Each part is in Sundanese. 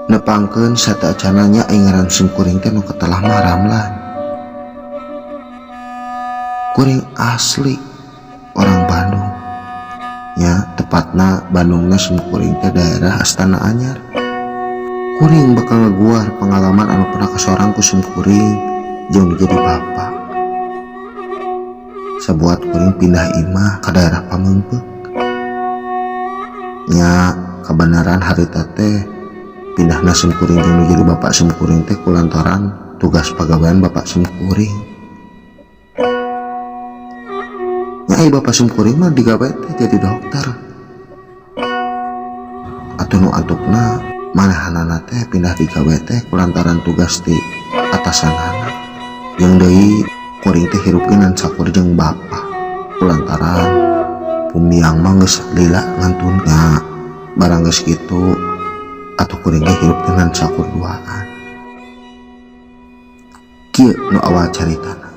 nepangkeun sata acananya ngaran simkuring teh nu katelah mah Ramlan. Kuring asli orang Bandung nya, tepatna Bandungna simkuring teh daerah Astana Anyar. Kuring bakal ngaguar pengalaman anu pernah kasorang ku simkuring jeung jadi bapak. Sabuat kuring pindah imah ke daerah Pamengpeuk nya, kebenaran harita teh pindahna simkuring jeung jadi bapak simkuring teh kulantaran tugas pagawean bapak simkuring. Nya bapak simkuring mah digawe teh jadi dokter. Atuh nu antukna manahanana teh pindah digawe teh kulantaran tugas di atasanana. Yang deui kuring teh hirupkeun ngan sakur jeung bapak kulantaran pumiang mah geus lila ngantunnya. Barang geus kitu atuh kuring teh hirupkeun ngan sakur duaan. Kieu nu awal caritana.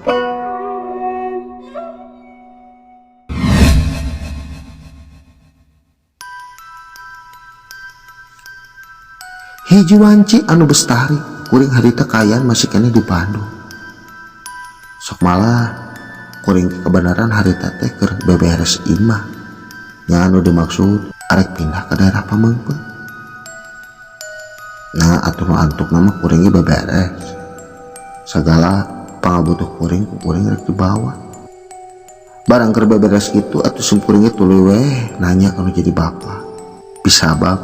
Hiji wanci anu bestari kuring harita kayan masih kene di Bandung. Sok malah kuring kebenaran harita teh keur beberes imah nya anu dimaksud arek pindah ke daerah Pamengpeuk. Nah atuh nu antuk nama kuring ge beberes sagala pangabutuh kuring ku kuring rek dibawa. Barang keur beberes kitu atuh simkuring ge tuluy weh nanya anu jadi bapak bisabab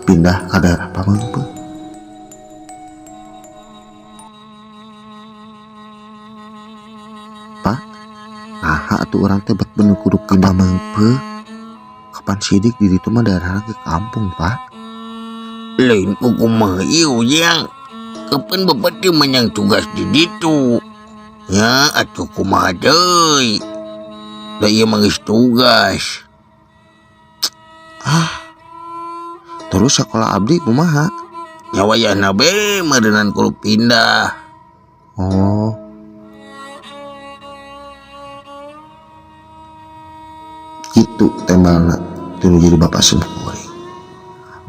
pindah ke daerah Pamengpeuk. Pak, nah atuh orang teh bet bener kudu ke Pamengpeuk. Kapan sidik di ditu mah daerahna ke kampung, Pak. Lain kumaha ieu yang kapan bapak teh menyang tugas di ditu. Ya atuh kumaha deui. Da ieu mah geus tugas. Terus sekolah abdi kumaha? Nya wayahna be meureunnan kudu pindah. Oh. Kitu tembalna tinu jadi bapak simkuring.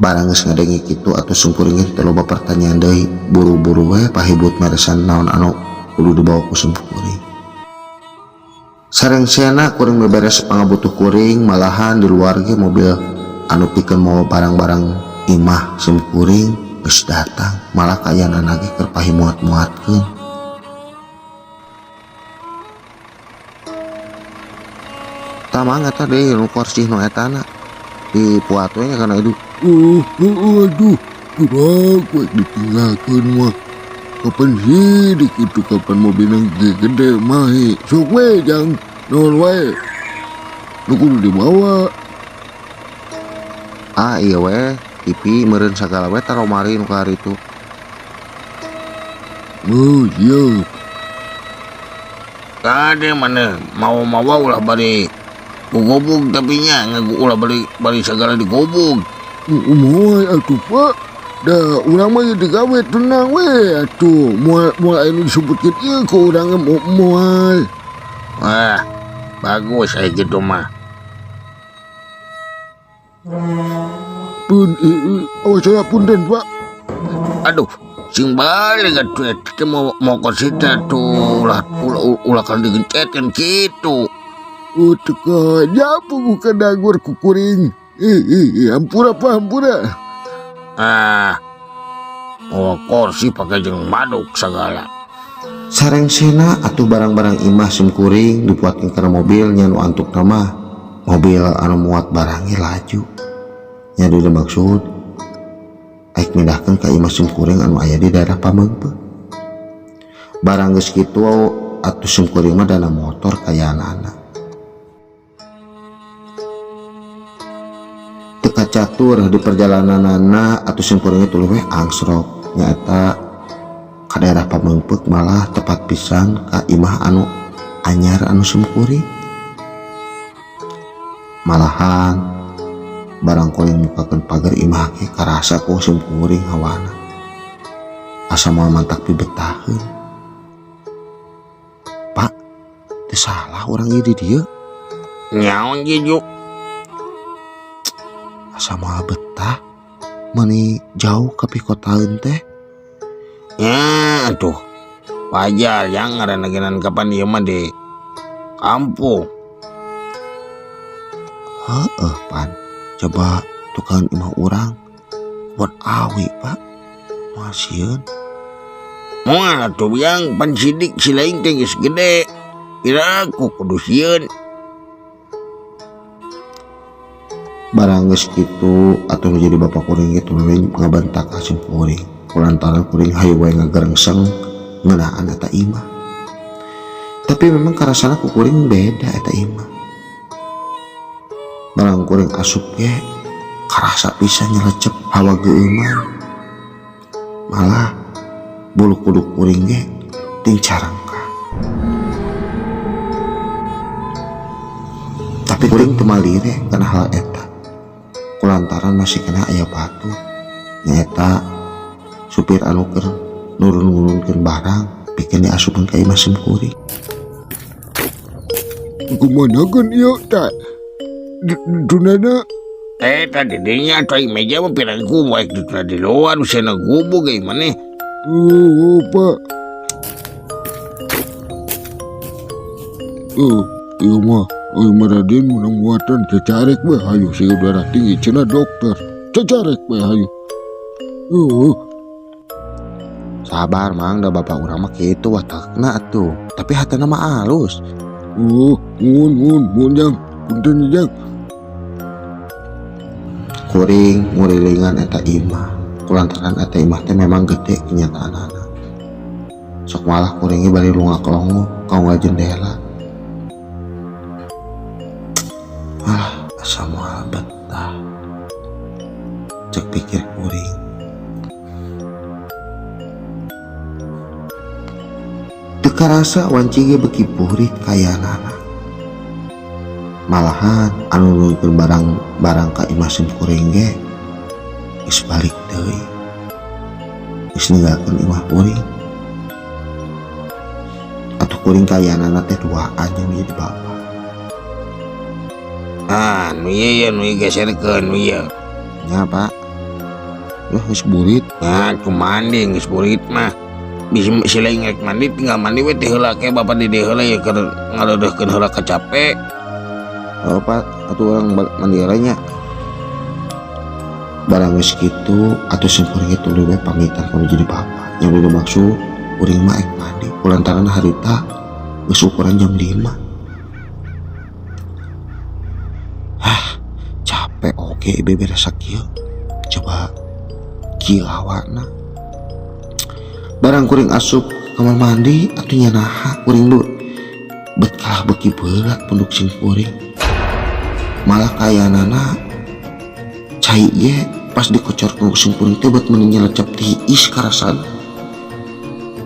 Barang geus ngadengi kitu atuh simkuring teh loba pertanyaan deui, buru-buru we pahibut meresan naon anu kudu dibawa ku simkuring. Sarengsena kuring beberes pangabutuh kuring, malahan di luar ge mobil anu pikeun mau barang-barang imah simkuring geus datang, malah kayanana ge keur pahimuat-muatkeun. Tamang eta deui nu korsih nu etana di puat we nya kana itu. Aduh, kurang kuek ditinggalkeun mah. Kapan sidik itu kapan mobil yang gede mahi. Sok we jang naon we. Nu kudu dibawa. Iya we, TV meureun sagala we taromari nu ka haritu. Oh iya. Kade mana mau ulah bari gobog tapi nya ngagu ulah bari segala digobog. Moal atuh Pak. Da urang mah digawe tenang we atuh. Moal anu disebutkeun ieu ku urang moal. Wah, bagus aya gitu mah. Awas saya punten Pak. Aduh, sing balik atuh eta mau kosita tuh ulah kan digencetkeun kitu. Teka nyapu bukan dagor kukuring. Ampura Pak, ampura. Kursi pakai jeung maduk segala. Sarengsena atuh barang-barang imah simkuring dipuatkeun kana mobil nya nu antuk nama mobil anu muat barangnya laju. Nya dimaksud aik mindahkeun ka imah simkuring anu aya di daerah Pamengpeuk. Barang geus kitu atuh simkuring mah dana motor kayanana. Teka catur di perjalananana atuh simkuring tuluy we angsrok nyaeta ka daerah Pamengpeuk, malah tepat pisan ka imah anu anyar anu simkuring. Malahan barang kuring mukakeun pagar imah ge karasa ku simkuring hawana. Asa moal mantak pibetaheun. Pak, teu salah urang ieu di dieu. Nyaon ge juk? Asa moal betah. mani jauh ke pikotaeun teh. Ya tuh wajar yang ngaraneugeun kapan ieu mah di kampung. Heeh pan, coba tukang imah urang buat awi pak masieun. Moal atuh yang pan sidik si lain teh geus gede. Kira ku kudu sieun. Barang geus kitu atuh jadi bapak kuring ge tuluy ngabantak ka sim kuring. Kulantaran kuring hayu wae ngagerengseng ngeunaan eta imah. Tapi memang karasana ku kuring beda eta imah. Barang kuring asup ge karasa pisan nyelecep hawa geuman. Malah bulu kuduk kuring ge ting carangka. Tapi kuring teu malire kana hal eta. Kulantaran masih kena aya batu. Nyaeta supir anu keur nurun-nurunkeun barang pikeun diasupkeun ka imah sim kuring. Kumanakeun ieu teh? Dunana Tadi dinya atuh meja mah pirangku baik di luar usana gubuk ge maneh. oh pak. Ieu mah Raden menang muatan cacarek we hayu si darah tinggi cenah dokter. Cacarek we hayu. Sabar mang da bapak urang mah kitu watakna atuh. Tapi hatana mah alus. Mun jang. Punten jang. Kuring ngurilingan eta imah. Kulantaran eta imah teh memang gede kenyataanana. Sok malah kuringnya bari lunga-longo kaungga jendela. Asa moal betah. Cek pikir kuring. Teu karasa wanci ge beki purit kayanana. Malahan anu nulikeun barang ka imah sim kuring ge geus balik deui. Geus ninggalkeun imah kuring. Atuh kuring kayanana teh duaan yang jadi bapak. Nu ieu geserkeun nu ieu. Nya pak. Geus burit. Nah, ku mandi geus burit mah. Bisa si lain ngek mandi tinggal mandi we teh heula ke bapak di heula ya keur ngaledeuhkeun heula kacape. Oh pak, atuh orang mandi heula nya. Barang geus kitu atuh sim kuring ge tuluy we pamitan kana jadi bapak. Nya udah maksud kuring mah ek mandi kulantaran harita geus ukuran jam 5. Capek oke beberasa kieu. Coba kieu awakna. Barang kuring asup kamar mandi atunya naha kuring bet kalah beki berat punduk sim kuring. Malah kayanana cai ge pas dikocorkeun ku sim kuring teh bet meuni nyelecep tiis karasan.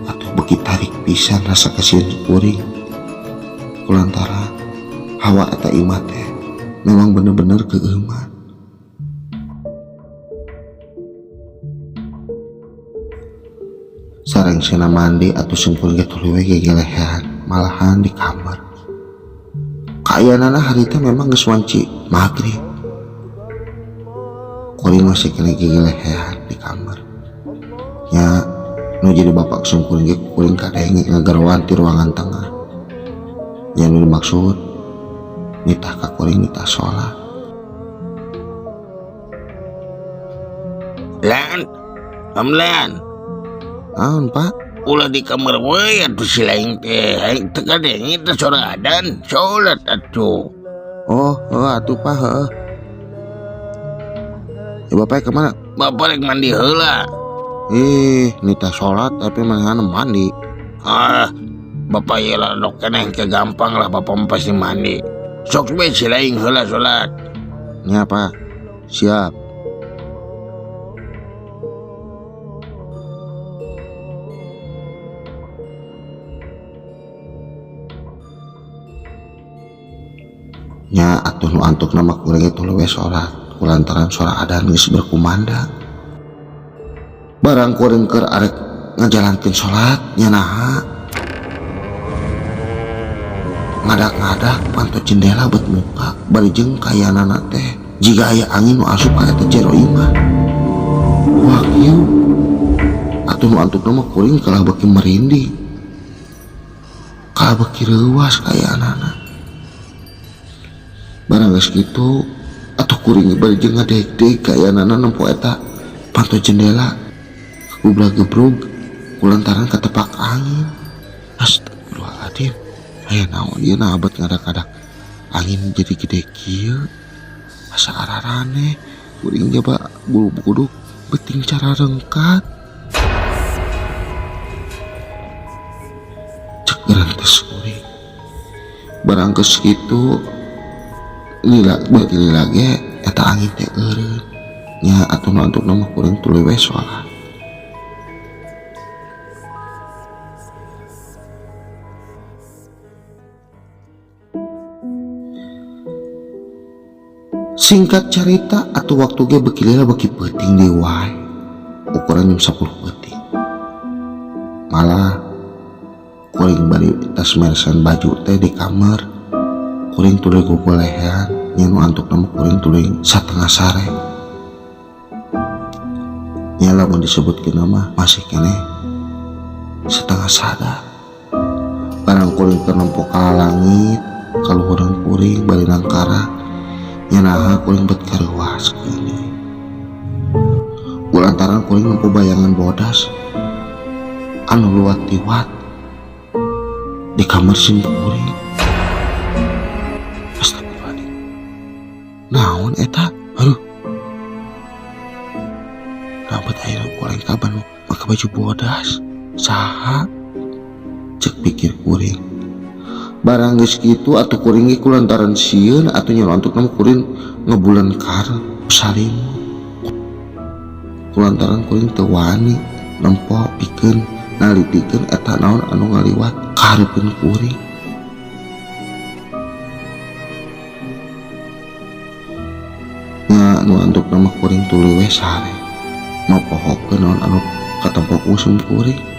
Atuh beki tarik pisan rasa kasieun kuring. Kulantaran hawa eta imah teh memang bener-bener keeuman. Sareng sena mandi atuh sim kuring ge tuluy we gegelehan malahan di kamar. Kayanana harita memang geus wanci magrib. Kuring masih kena gegelehan di kamar. Nya nu jadi bapak sim kuring ge kuring kadenge ngagarowan ti ruangan tengah. Nya nu dimaksud nitah ka kuring nitah sholat. Lan, Naon pak? ulah di kamar we atuh si lain teh. Aing teu kadenge teh soradan, sholat atuh. Oh atuh pak heuh. Ya bapak kemana? Bapak rek mandi heula. Nitah sholat tapi mangan mandi. Bapak ieu lah dok keneh gampang lah bapak mah pasti mandi. Sok we si lain heula sholat. Nya pak, siap. Nya atuh nu antuk nama kuring itu lewe sholat kulantaran suara adan geus berkumandang. Barang kuring keur arek ngajalankeun sholat nya naha ngadak-ngadak pantau jendela bet muka bari jeung kayanana teh jiga aya angin nu asup ka eta jero imah. wah kieu atuh nu antuk nama kuring kalah beki merinding, kalah beki reuwas kaya anak-anak. Barang geus kitu atuh kuring bari jeung ngadeg-deg kaya anak-anak nempo eta panto jendela gebrak-gebrug kulantaran ketepak angin. Astagfirullahaladzim, aya naon ieu na abad ngadak-ngadak angin jadi gede kieu, asa ararane kuring jaba bulu kuduk beting cara rengkat. Cek gerantes kuring barang geus kitu lila beuki lila ge eta angin teh eureun nya atuh untuk nama kuring tuluy we sholat. Singkat cerita atuh waktu ge beuki lila beuki peuting di wae ukuran jam 10 peuting. Malah kuring bari tas meresan baju teh di kamar kuring tuluy gogolehan nya nu antuk nama kuring tuluy satengah sare. Nya lamun disebutkeun nama masih keneh setengah sadar. Barang kuring keur nempo ka langit kaluhuran kuring bari nangkara nya naha kuring bet kareuwas keuni. Kulantaran kuring nempo bayangan bodas anu luat tiwat di kamar sim kuring. Astagfirullahaladzim, naon eta? Aduh, rambut ayeuna kuring kaban make baju bodas saha? Cek pikir kuring. Barang geus kitu atuh kuring ge kulantaran sieun atuh nya untuk nama kuring ngebulan kar salim. Kulantaran kuring teu wani nempo pikeun nalitikeun eta naon anu ngaliwat ka hareupeun kuring. Nya nu antuk nama kuring tuluy we sare mapohokeun naon anu katempo usum kuring.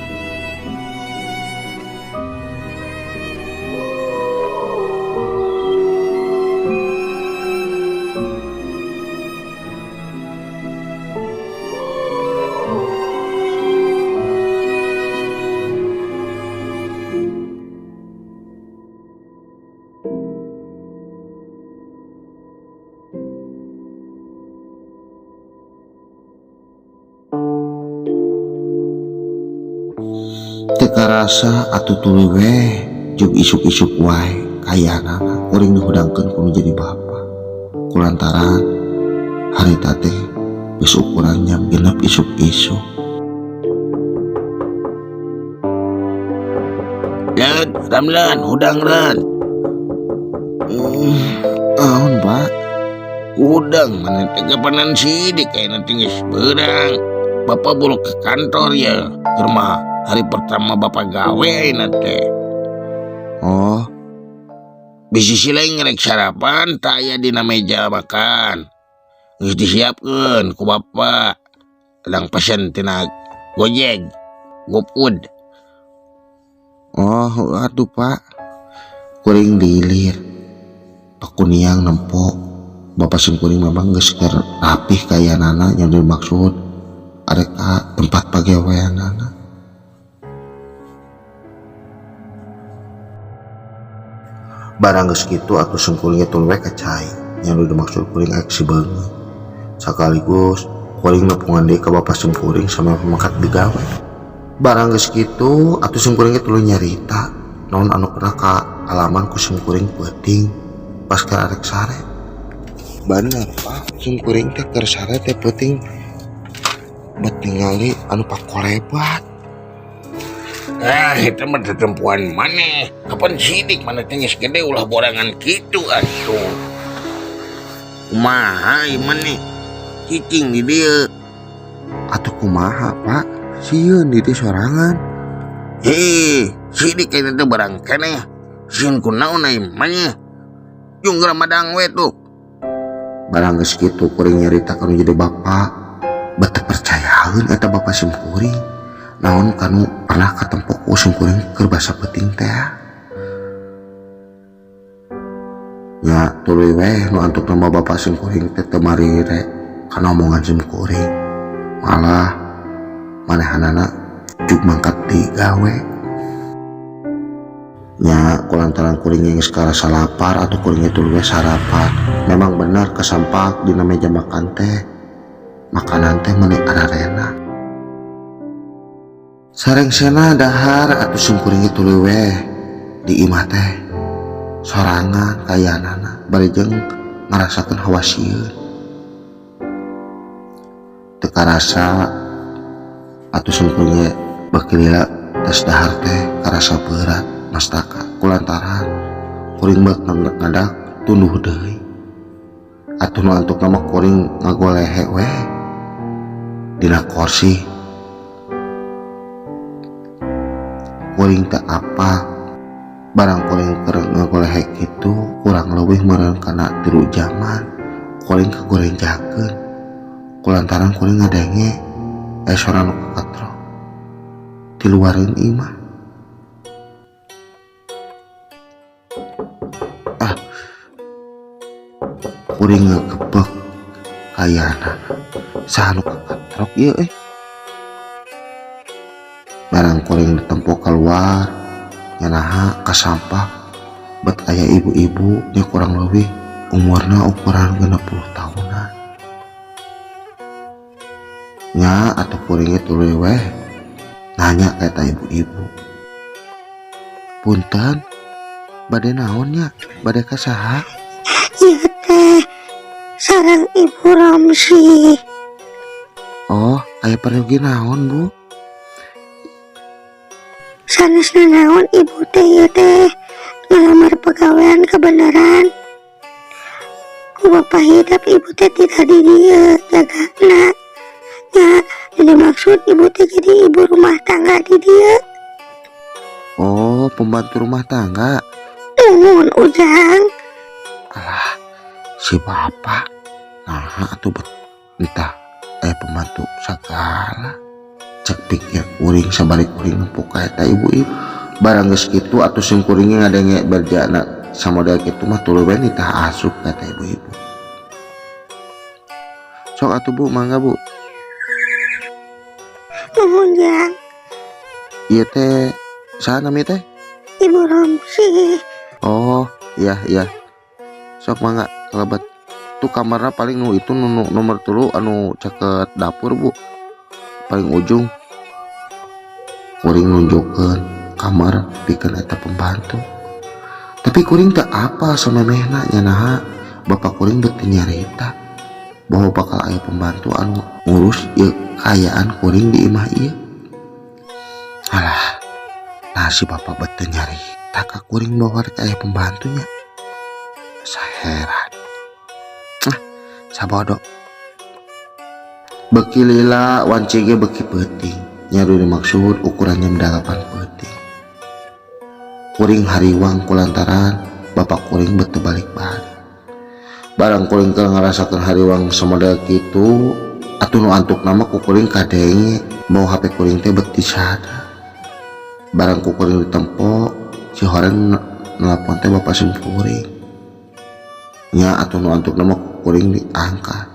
Teka rasa atuh tuluy we jeung isuk-isuk wae kayana kuring dihudangkeun kudu jadi bapa. Kulantaran harita teh geus ukuran jam 6 isuk-isuk. Lan, Ramlan, hudang Ran. Naon Pak? Udang mana tega panan sidik kayak nanti geus beurang. Bapak bulu ke kantor ya, ke rumah hari pertama bapak gawe nanti. Oh, Bisi lain ngerek sarapan tak aya dina meja makan. Geus disiapkeun ku bapak. Sedang pesen tina Gojek, GoFood. oh aduh Pak. Kuring diilir. Pakuniang nempo. Bapak sim kuring memang geus keur rapih kaya nana yang dimaksud ada ka tempat pagawean nana. Barang geus kitu atuh sim kuring tuluy we ka cai yang dimaksud kuring aksi beungeut. Sakaligus kuring nepungan deui ka bapak sim kuring sama pemangkat digawe. Barang geus kitu atuh sim kuring tuluy nyarita naon anu pernah ka alaman ku sim kuring peuting pas keur arek sare. Bener Pak, sim kuring teh keur sare teh peuting bet ningali anu pakolebat. Itu mah tetempuan maneh. Kapan sidik mana teh geus gede ulah borangan kitu atuh. Kumaha ieu maneh? Cicing di dieu. Atuh kumaha Pak? Sieun di dieu sorangan. Sidik kayaknya teh barang keneh. Sieun kunaon ai maneh? Yung Ramadang we tuh. Barang geus kitu kuring nyarita kanu jadi bapak. Bete percayaeun eta bapak sim kuring. Naon kanu pernah katempo ku sim kuring keur basa peuting teh. Nya tuluy we nu antuk nama bapak sim kuring teh teu marire kana omongan sim kuring. malah manehanana juk mangkat di gawe nya kulantaran kuring geus karasa lapar atau kuring itu luwes sarapan. Memang benar kesampak dina meja makan teh makanan teh meuni ararena sareng sena dahar atuh sim kuring itu leuweh di imah teh sorangan kayanana bari jeung ngarasakeun hawa sieun teu karasa atuh sim kuring bakilila tes dahar teh karasa berat mastaka kulantaran kuring beuk ngadak tunduh deui atuh nu antuk nama kuring ngagolehe we dina kursi kuring teh apa barang kuring keur ngagolehe kitu kurang leuwih meureun kana 3 jaman kuring kagorenjakeun kulantaran kuring ngadenge suara nu kakatro di luareun imah. Kuring ngegebek kayana saha nu kakatrok ieu barang kuring ditempo keluar nyanaha kasampak bet aya ibu-ibu nya kurang leuwih umurna ukuran 60 tahunan nya atuh kuring itu leuweh nanya ka eta ibu-ibu, punten bade naon nya bade ka saha? Iya teh sareng Ibu Romsi. Oh, aya pergi naon Bu? Sanesna naon Ibu teh ieu teh ngelamar pegawaian kebenaran. Ku bapak hidup Ibu teh tidak di dieu jagana. Ya, jadi maksud Ibu teh jadi ibu rumah tangga di dieu. Oh, pembantu rumah tangga. Nuhun Ujang. Alah, si bapak nah atuh entah pembantu segala cek pikir kuring sabalik kuring nempuk ka eta ibu-ibu barang geus kitu atuh sim kuring ngadenge berjana samodel kitu mah tuluy we tah asup ka eta ibu-ibu. Sok atuh Bu, mangga Bu. Nuhun Jang. Ieu teh saha namanya teh? Ibu Romsi. Oh, iya. Sok mangga kelebat. Tuh kamarna paling nu itu nomor 3 anu caket dapur Bu. Paling ujung. Kuring nunjukkeun kamar pikeun eta pembantu. Tapi kuring teu apa samemehna nyanaha bapak kuring teu nyarita bahwa bakal aya pembantu anu ngurus ieu kayaan kuring di imah ieu. Alah, nah si bapak teu nyarita ka kuring bahwa aya pembantunya. Saheran sabodo beki lila wancege beki peuting nyaru dimaksud ukurannya 8 peuting kuring hariwang kulantaran bapak kuring beu teu balik-balik barang kuring keur ngarasakeun hariwang samodel kitu atuh nu antuk nama ku kuring kadenge mau HP kuring teh beuti sada barang ku kuring ditempo si horeng nelpon teh bapak sim kuring nya atuh nu antuk nama kuring diangkat.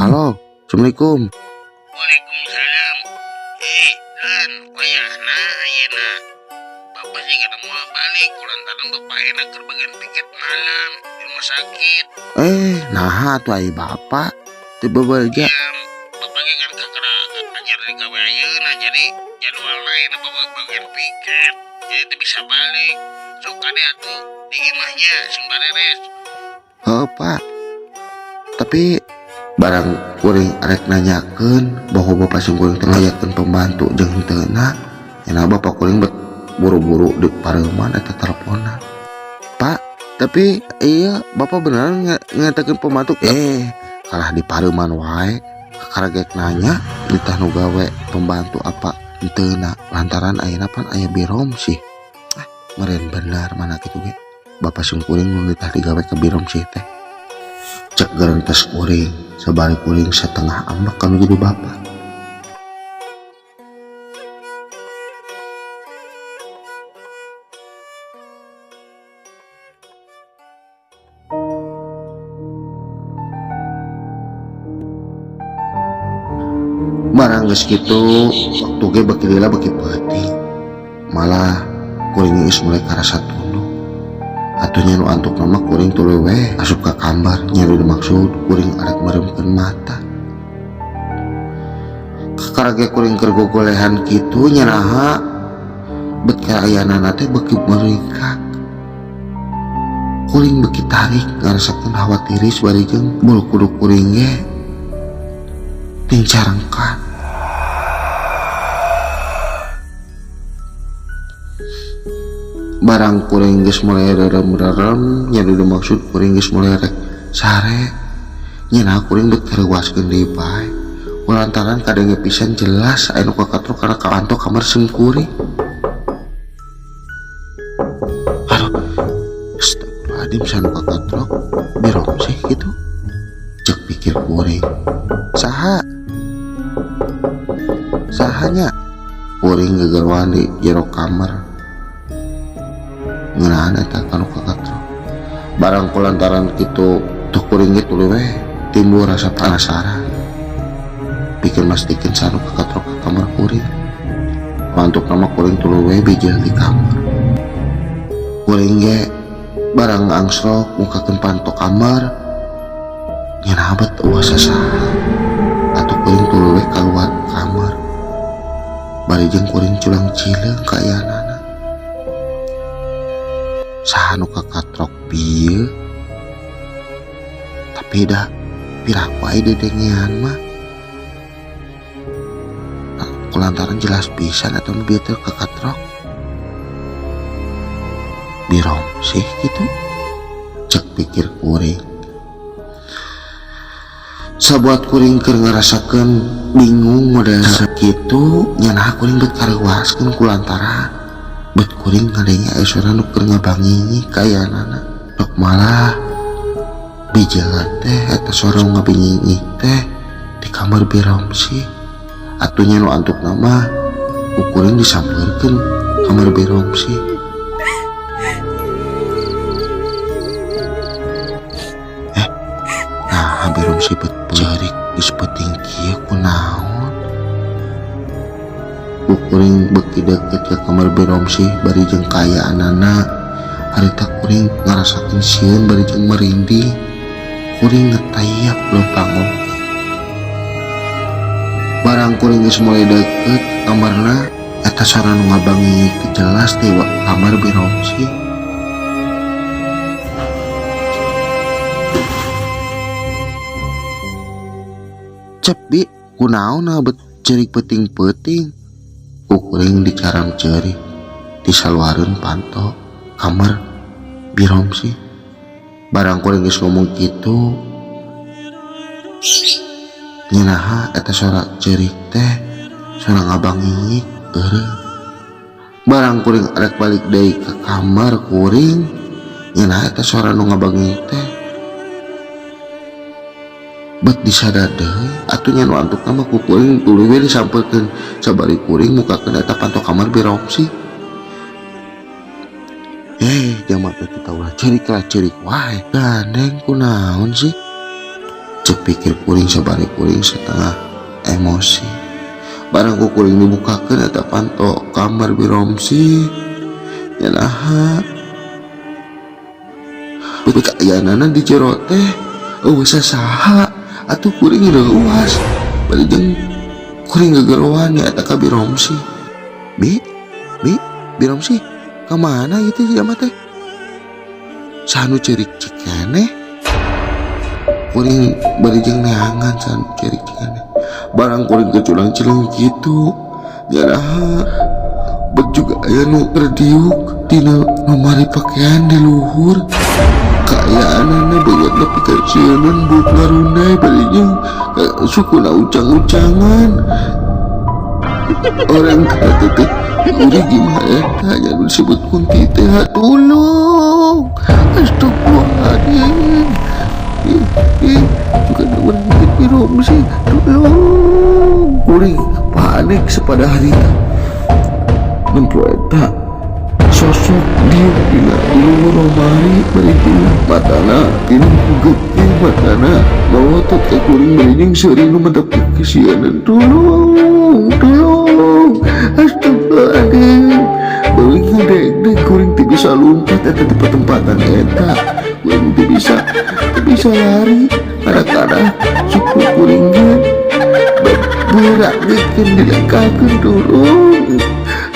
Halo, Assalamualaikum. Waalaikumsalam. Dan wayahna ayeuna bapak sih kada mau balik kulantaran bapak enak keur bagian piket malam di rumah sakit. Nah tuh ai bapak teu bebeja. Bapak ge kan kakara anyar di gawe ayeuna jadi jadwal lain bapak bagian piket. Jadi teu bisa balik. Sok kade atuh di imahnya sing bareres. Pak. Tapi barang kuring arek nanyakeun bahwa bapak sing kuring teh ngayakeun pembantu jeung henteu-na. Nya bapak kuring buru-buru di pareuman eta teleponan. Pak, tapi iya bapak beneran ngatakeun pembantu kalah di pareuman wae karagek nanya ditah nu gawe pembantu apa henteu-na lantaran ayeuna pan aya birom sih. Meren bener mana kitu ge. Bapak sing kuring nu ditah digawe ke birom sih teh. cek gerentas kuring sabari kuring setengah ambak kanu jadi bapak. Barang geus kitu waktu ge beki lila beki penting malah kuring geus mulai karasa tunduk atunya nu antuk nama kuring tuluy we asup ka kamar nya maksud kuring arek meremkeun mata kakarage kuring keur gogolehan kitu nya naha bet kaayana teh beki meringkak kuring beki tarik ngarasakeun hawa tiris bari jeung bulu kuduk kuring ge ting carengkan. Barang kuring geus mulai rerem nya dudu maksud kuring geus mulai rek sare nya kuring bet kareuaskeun deui bae kulantaran kadenge pisan jelas aya nu kakatrok kana kaantok kamar sem kuring. Aduh astagfirullahaladzim sanu kakatrok birom sih gitu cek pikir kuring sahanya kuring gegerwan di jero kamar ngeunaan eta kanu kakatrok barang kulantaran kitu tuh kuring ge tuluy we timbul rasa penasaran pikir mastikeun sanu kakatrok ka kamar kuring untuk nama kuring tuluy we bijil di kamar kuring ge barang angsrok mukakeun pantok kamar nya bet eueuh sasaha atuh kuring tuluy we kaluar kamar bari jeung kuring culang cileung ka ayeuna saha nu kakatrok pieu tapi dah piraku wae dedengean mah kulantaran jelas pisan atau nu bieu teh kakatrok birom sih gitu cek pikir kuring sabuat kuring keur ngarasakeun bingung model sakitu nya naha kuring bet kareuaskeun kulantaran bet kuring ngadenya esora nu keur ngabanginyi ka ayeunana rok malah bijelan teh eta sora ngabinginyi teh di kamar Biromsi atunya nu antuk nama kuring disampeurkeun kamar Biromsi. Nah Biromsi bet cerik geus peuting kieu kunaon kuring beki deket ke kamar Biromsi bari jeung kaayaanana harita kuring ngarasakeun sieun bari jeung merinding kuring ngetayap leumpang barang kuring geus mulai deket kamarna eta sora nu ngabangi teu jelas di kamar Biromsi. Cepi kunaon bet cerik peuting-peuting kuring dicaram cerik disaluareun panto kamar Biromsi barang kuring geus ngomong kitu nya naha eta sora cerik teh sora ngabangingik eureung barang kuring arek balik deui ka kamar kuring nya naha eta sora nu ngabangingik teh bet disadar deui atunya nu antuk nama ku kuring tuluy we disampeurkeun sabari kuring mukakeun eta pantok kamar Biromsi. Jamak teh kita ulah cerik wae gandeng kunaon sih cek pikir kuring sabari kuring setengah emosi barang ku kuring dibukakeun eta pantok kamar Biromsi nya naha bet ayeunana di jero teh eueuh sasaha atuh kuring leuwas bari jeung kuring gegerowan nya eta ka Biromsi. Biromsi ka mana ieu teh jamak teh sanu cerik cikeneh kuring bari jeung neangan sanu cerik cikeneh barang kuring keculang cileung kitu nya naha bet juga aya nu terdiuk dina lemari pakaian di luhur kaayaanana beungeut nepi ka sieun buuk ngarundai bari jeung sukuna ucang-ucangan orang kata teh kuring gimana eta nya nu disebut kunti teh tulung astagfirullahaladzim ih, bukan orang bikin birom sih, tolong. Kuring panik sepada hari nempo eta sosok dia bila dulu romari bari dina matana ini gede matana bawa tot ke kuring berijing sering nu mendapat kesianan tolong astagfirullahaladzim beuing ngadeg kuring teu bisa lumpat eta tempat-tempatan eta kuring teu bisa lari kadang-kadang suku kuring ge berak bikin dilengkakeun tolong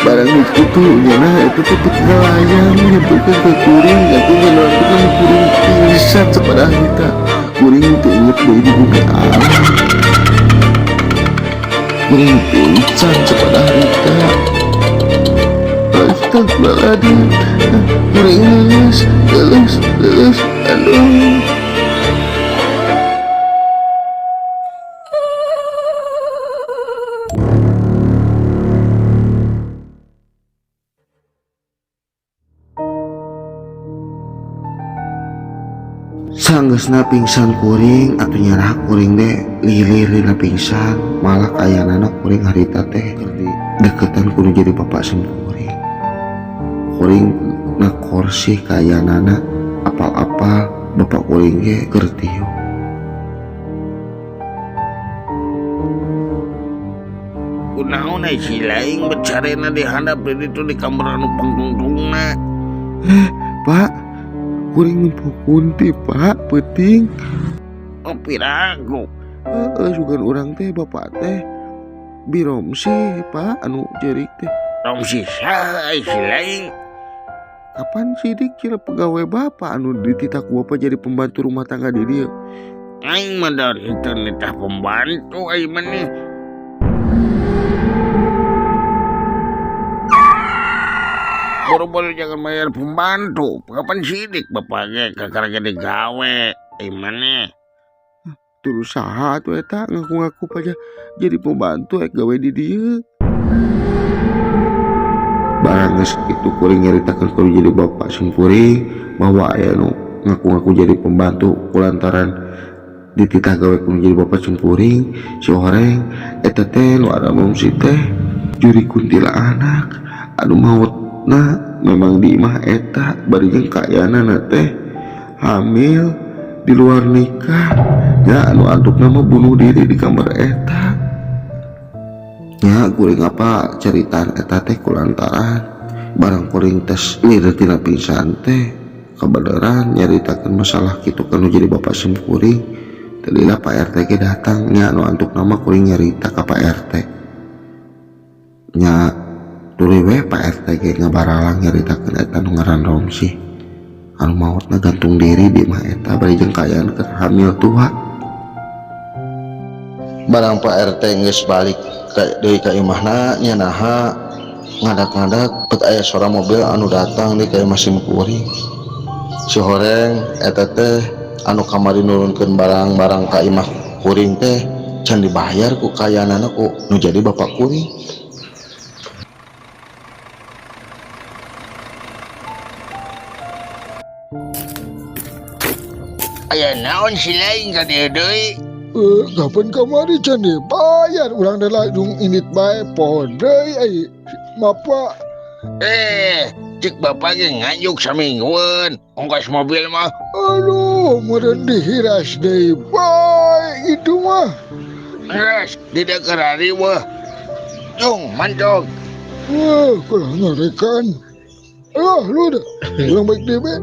barang dikutunya nah itu tutup nelayan menyampaikan ke kuring aku menonton kuring pingsan sepada kita kuring itu inget dari di bumi alam kuring pingsan sepada kita astagfirullahaladzim kuring leles aduh. Sanggeusna pingsan kuring atuh nyarah kuring de lilir dina pingsan malah kayanana kuring harita teh deketan kudu jadi bapak sim kuring na kursi kayanana apal-apal bapak kuring ge keur tiup kunaon ai si laing becarena dihandap di ditu di kamar anu pangtungtungna. Pak kuring nempo kunti pak penting Kopi ragu. sugan orang teh bapak teh biromsi pak anu jerik teh Tong si sae si laing. kapan sidik kira pegawai bapak anu dititah ku bapak jadi pembantu rumah tangga di dia Aing mah dari internet tah pembantu aing mah nih. Boro-boro jangan bayar pembantu. Kapan sidik bapaknya kakak gede gawe. Aing mah nih. terus saha tuh eta ngaku-ngaku aja jadi pembantu gawe di dia barang geus kitu kuring nyaritakeun kudu jadi bapak sing kuring bahwa aya nu ngaku-ngaku jadi pembantu kulantaran dititah gawe kudu jadi bapak sing kuring si horeng eta teh nu ada mumsi teh juri kuntilanak anu mautna memang di imah eta bari jeung kaayana teh hamil di luar nikah ya anu antukna mah bunuh diri di kamar eta nya kuring apa ceritaan eta teh kulantaran barang kuring tes lieur tina pingsan teh kabeneran nyaritakeun masalah kitu kanu jadi bapak sim kuring tadilah Pak RT ge datang nya anu antuk nama kuring nyarita ka Pak RT nya tuluy we Pak RT ge ngabaralang nyaritakeun eta nu ngaran Romsi anu mautna gantung diri di mah eta bari jeung kaayaan keur hamil tua barang Pak RT geus balik deui ka imahna nya naha ngadak-ngadak pet aya suara mobil anu datang di ka imah sim kuring si horeng eta teh anu kamari nurunkeun barang-barang ka imah kuring teh can dibayar ku kayanana ku nu jadi bapak kuring Aya naon si laing ka dieu deui? kapan kamari can dibayar urang da langsung init bae pohon deui ai mapa Cik bapak ge nganjuk saminggueun. Ongkos mobil mah. aduh meureun dihiras deui bae itu mah Res, di dekerari wah. Jung, mancok. kurang ngarekan lu dah kurang baik deh be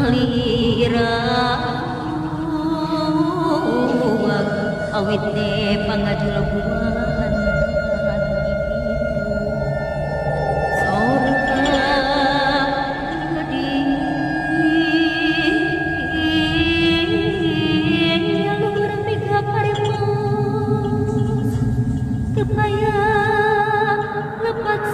salira awit teh pangajulguan sorga gede yang orang mega paremas kepaya lepat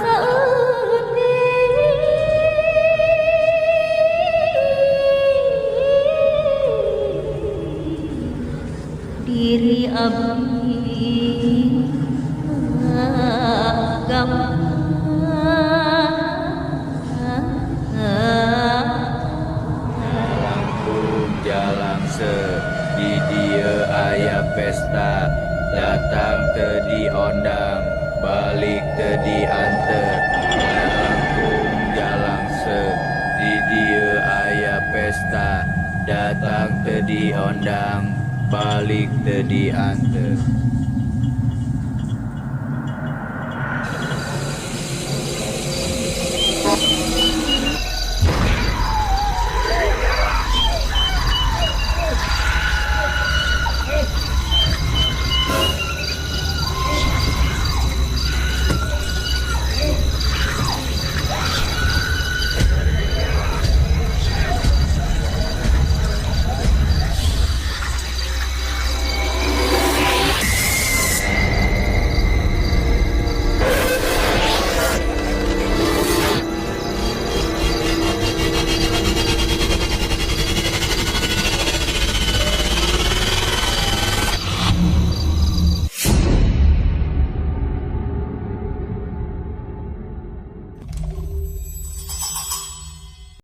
diri abdi jalan se di dia aya pesta datang te diondang balik te diantar langkung jalan se di dia aya pesta datang te diondang balik te diantar